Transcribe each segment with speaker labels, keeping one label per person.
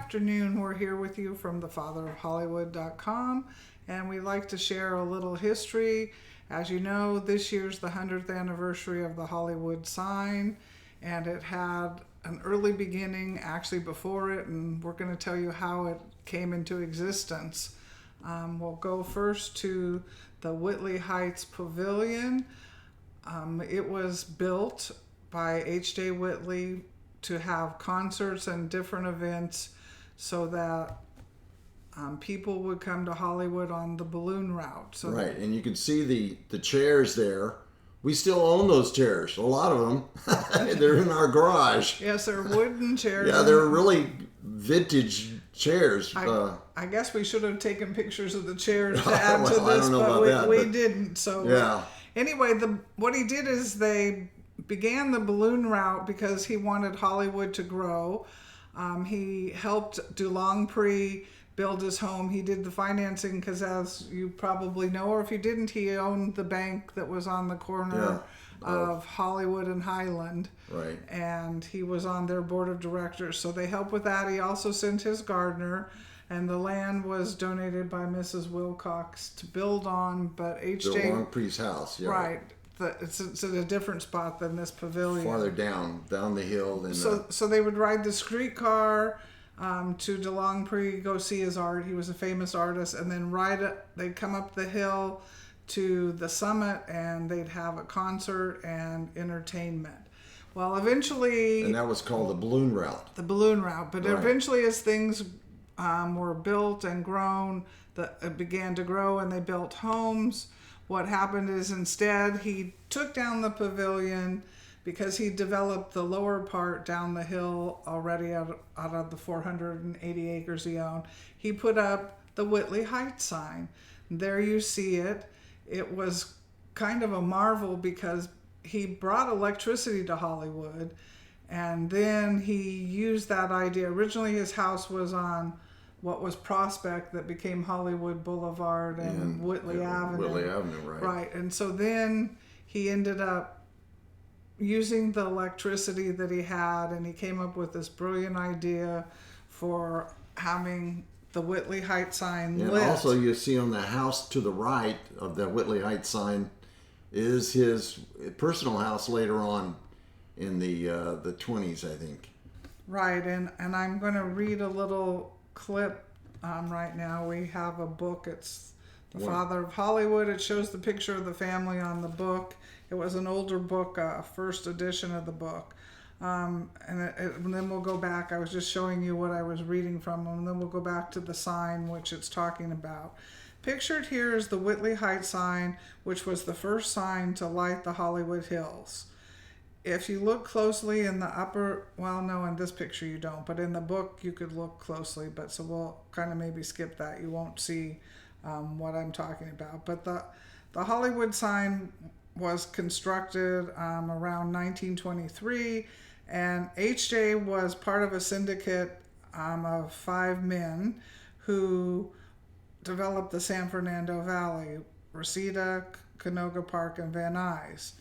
Speaker 1: afternoon. We're here with you from thefatherofhollywood.com, and we like to share a little history. As you know, this year's the 100th anniversary of the Hollywood sign, and it had an early beginning actually before it, and we're going to tell you how it came into existence. We'll go first to the Whitley Heights Pavilion. It was built by H J Whitley to have concerts and different events so that people would come to Hollywood on the balloon route. So
Speaker 2: right, and you can see the chairs there. We still own those chairs, a lot of them. They're in our garage.
Speaker 1: Yes, they're wooden chairs.
Speaker 2: Yeah, they're really vintage chairs.
Speaker 1: I guess we should have taken pictures of the chairs to add to this, but we didn't. So
Speaker 2: yeah.
Speaker 1: Anyway, what he did is they began the balloon route because he wanted Hollywood to grow. He helped Dulongpree build his home. He did the financing because, as you probably know, or if you didn't, he owned the bank that was on the corner of Hollywood and Highland.
Speaker 2: Right.
Speaker 1: And he was on their board of directors. So they helped with that. He also sent his gardener, and the land was donated by Mrs. Wilcox to build on. But H.J.
Speaker 2: Dulongpree's house, yeah.
Speaker 1: Right. It's at a different spot than this pavilion.
Speaker 2: Farther down the hill.
Speaker 1: So they would ride the streetcar to Dulongpree, go see his art. He was a famous artist. And then they'd come up the hill to the summit, and they'd have a concert and entertainment. Well, eventually...
Speaker 2: And that was called the balloon route.
Speaker 1: The balloon route. But
Speaker 2: right.
Speaker 1: Eventually, as things were built and grown, it began to grow, and they built homes. What happened is instead he took down the pavilion because he developed the lower part down the hill already out of the 480 acres he owned. He put up the Whitley Heights sign. There you see it. It was kind of a marvel because he brought electricity to Hollywood, and then he used that idea. Originally his house was on what was Prospect that became Hollywood Boulevard and Whitley Avenue.
Speaker 2: Whitley Avenue, right.
Speaker 1: Right. And so then he ended up using the electricity that he had, and he came up with this brilliant idea for having the Whitley Heights sign lit.
Speaker 2: And also you see on the house to the right of the Whitley Heights sign is his personal house later on in the 20s, I think.
Speaker 1: Right. And I'm going to read a little clip right now. We have a book. It's The Father of Hollywood. It shows the picture of the family on the book. It was an older book, first edition of the book. And then we'll go back. I was just showing you what I was reading from, and then we'll go back to the sign which it's talking about. Pictured here is the Whitley Heights sign, which was the first sign to light the Hollywood Hills. If you look closely in the in this picture you don't, but in the book you could look closely, so we'll kind of maybe skip that. You won't see what I'm talking about. But the Hollywood sign was constructed around 1923, and H.J. was part of a syndicate of 5 men who developed the San Fernando Valley, Reseda, Canoga Park, and Van Nuys.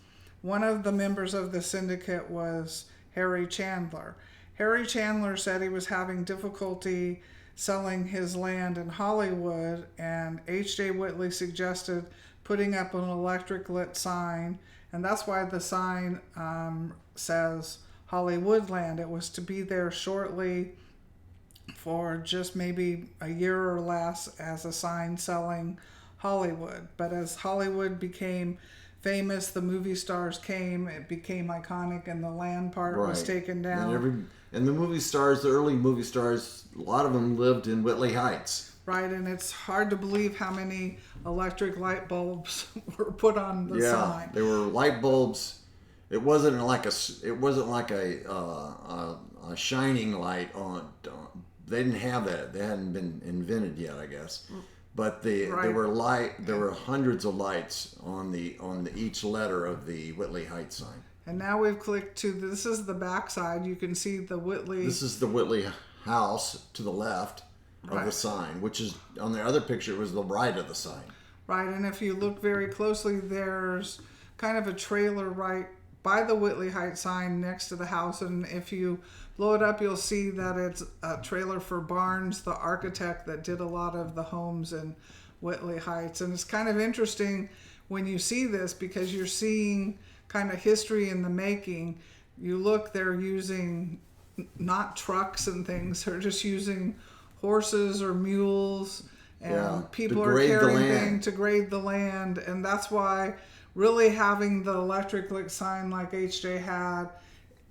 Speaker 1: One of the members of the syndicate was Harry Chandler. Harry Chandler said he was having difficulty selling his land in Hollywood, and H.J. Whitley suggested putting up an electric lit sign, and that's why the sign says Hollywoodland. It was to be there shortly for just maybe a year or less as a sign selling Hollywood. But as Hollywood became famous, the movie stars came, it became iconic, and the land part was taken down.
Speaker 2: And the movie stars, the early movie stars, a lot of them lived in Whitley Heights.
Speaker 1: Right, and it's hard to believe how many electric light bulbs were put on the sign.
Speaker 2: Yeah, they were light bulbs. It wasn't like a shining light on. They didn't have that. They hadn't been invented yet, I guess. But there were hundreds of lights on each letter of the Whitley Heights sign.
Speaker 1: And now we've clicked to this is the back side. You can see the Whitley.
Speaker 2: This is the Whitley house to the left of the sign, which is on the other picture. It was the right of the sign.
Speaker 1: Right, and if you look very closely, there's kind of a trailer right by the Whitley Heights sign next to the house. And if you blow it up, you'll see that it's a trailer for Barnes, the architect that did a lot of the homes in Whitley Heights. And it's kind of interesting when you see this because you're seeing kind of history in the making. You look, they're using not trucks and things, they're just using horses or mules, and people are carrying things to grade the land. And that's why really having the electric sign like HJ had,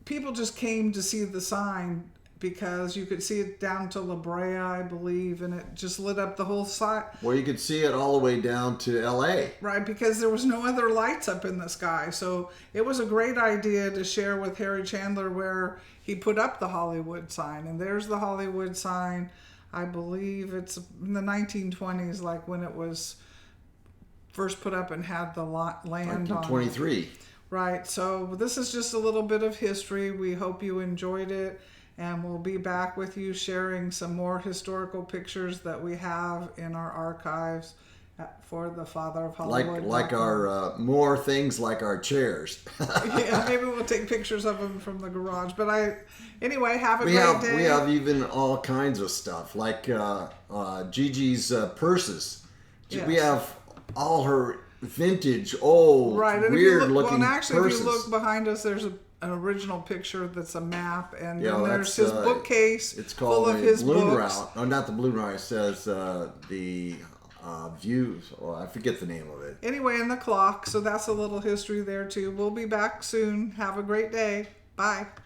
Speaker 1: people just came to see the sign because you could see it down to La Brea, I believe, and it just lit up the whole side.
Speaker 2: Well, you could see it all the way down to LA.
Speaker 1: Right, because there was no other lights up in the sky. So it was a great idea to share with Harry Chandler where he put up the Hollywood sign. And there's the Hollywood sign. I believe it's in the 1920s, like when it was first put up and had the land on
Speaker 2: 23.
Speaker 1: it. Right, so this is just a little bit of history. We hope you enjoyed it. And we'll be back with you sharing some more historical pictures that we have in our archives for the Father of Hollywood.
Speaker 2: Like our more things like our chairs.
Speaker 1: Yeah, maybe we'll take pictures of them from the garage. But anyway, have a great day.
Speaker 2: We have even all kinds of stuff like Gigi's purses. Yes. We have all her vintage, old, weird looking purses.
Speaker 1: If you look behind us, there's an original picture that's a map, and then there's his bookcase.
Speaker 2: It's called
Speaker 1: full of his
Speaker 2: Balloon
Speaker 1: books.
Speaker 2: Route. Oh, not the Balloon Route. It says the Views. Oh, I forget the name of it.
Speaker 1: Anyway, and the clock. So that's a little history there too. We'll be back soon. Have a great day. Bye.